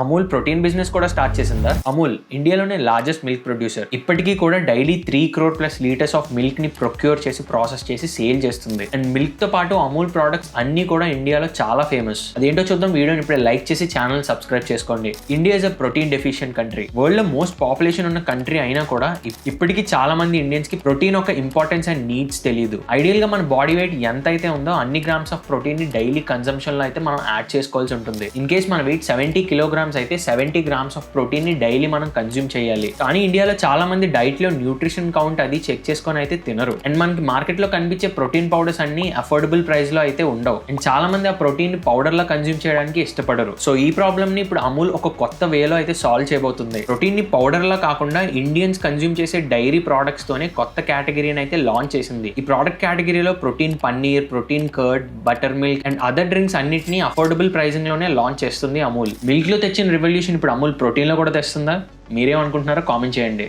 Amul protein business కూడా start చేసిందా? అమూల్ ఇండియాలోనే లార్జెస్ట్ మిల్క్ ప్రొడ్యూసర్. ఇప్పటికీ కూడా daily 3 crore plus litres of milk ని ప్రొక్యూర్ చేసి ప్రాసెస్ చేసి సేల్ చేస్తుంది. అండ్ మిల్క్ తో పాటు అమూల్ ప్రొడక్ట్స్ అన్ని కూడా ఇండియాలో చాలా ఫేమస్. అదేంటో చూద్దాం. వీడియోని ఇప్పుడే లైక్ చేసి ఛానల్ సబ్స్క్రైబ్ చేసుకోండి. India is a protein deficient country. World లో మోస్ట్ పాపులేషన్ ఉన్న కంట్రీ అయినా కూడా ఇప్పటికీ చాలా మంది ఇండియన్స్ కి ప్రోటీన్ ఒక ఇంపార్టెన్స్ అండ్ నీడ్స్ తెలియదు. ఐడియల్ గా మన బాడీ వెయిట్ ఎంత అయితే ఉందో అన్ని గ్రామ్స్ ఆఫ్ ప్రోటీన్ ని డైలీ కన్సంప్షన్ లో అయితే మనం యాడ్ చేసుకోవాల్సి ఉంటుంది. ఇన్ కేస్ మన వెయిట్ 70 kilograms అయితే 70 grams ఆఫ్ ప్రోటీన్ ని డైలీ మనం కన్జ్యూమ్ చేయాలి. కానీ ఇండియాలో చాలా మంది డైట్ లో న్యూట్రిషన్ కౌంట్ అది చెక్ చేసుకొని అయితే తినరు. అండ్ మనకి మార్కెట్ లో కనిపించే ప్రోటీన్ పౌడర్స్ అన్ని అఫోర్డబుల్ ప్రైస్ లో అయితే ఉండవు. అండ్ చాలా మంది ఆ ప్రోటీన్ పౌడర్ లో కన్జ్యూమ్ చేయడానికి ఇష్టపడరు. సో ఈ ప్రాబ్లమ్ ని ఇప్పుడు అమూల్ ఒక కొత్త వేలో అయితే సాల్వ్ చేయబోతుంది. ప్రోటీన్ ని పౌడర్ లా కాకుండా ఇండియన్స్ కన్జ్యూమ్ చేసే డైరీ ప్రొడక్ట్స్ తోనే కొత్త కేటగిరీని అయితే లాంచ్ చేసింది. ఈ ప్రోడక్ట్ కేటగిరీలో protein paneer, protein curd, butter milk and other drinks అన్నిటిని అఫోర్డబుల్ ప్రైసింగ్ లోనే లాంచ్ చేస్తుంది అమూల్. మిల్క్ లో తెచ్చిన రివల్యూషన్ ఇప్పుడు అమూల్ ప్రోటీన్ లో కూడా తెస్తుందా? మీరేమనుకుంటున్నారో కామెంట్ చేయండి.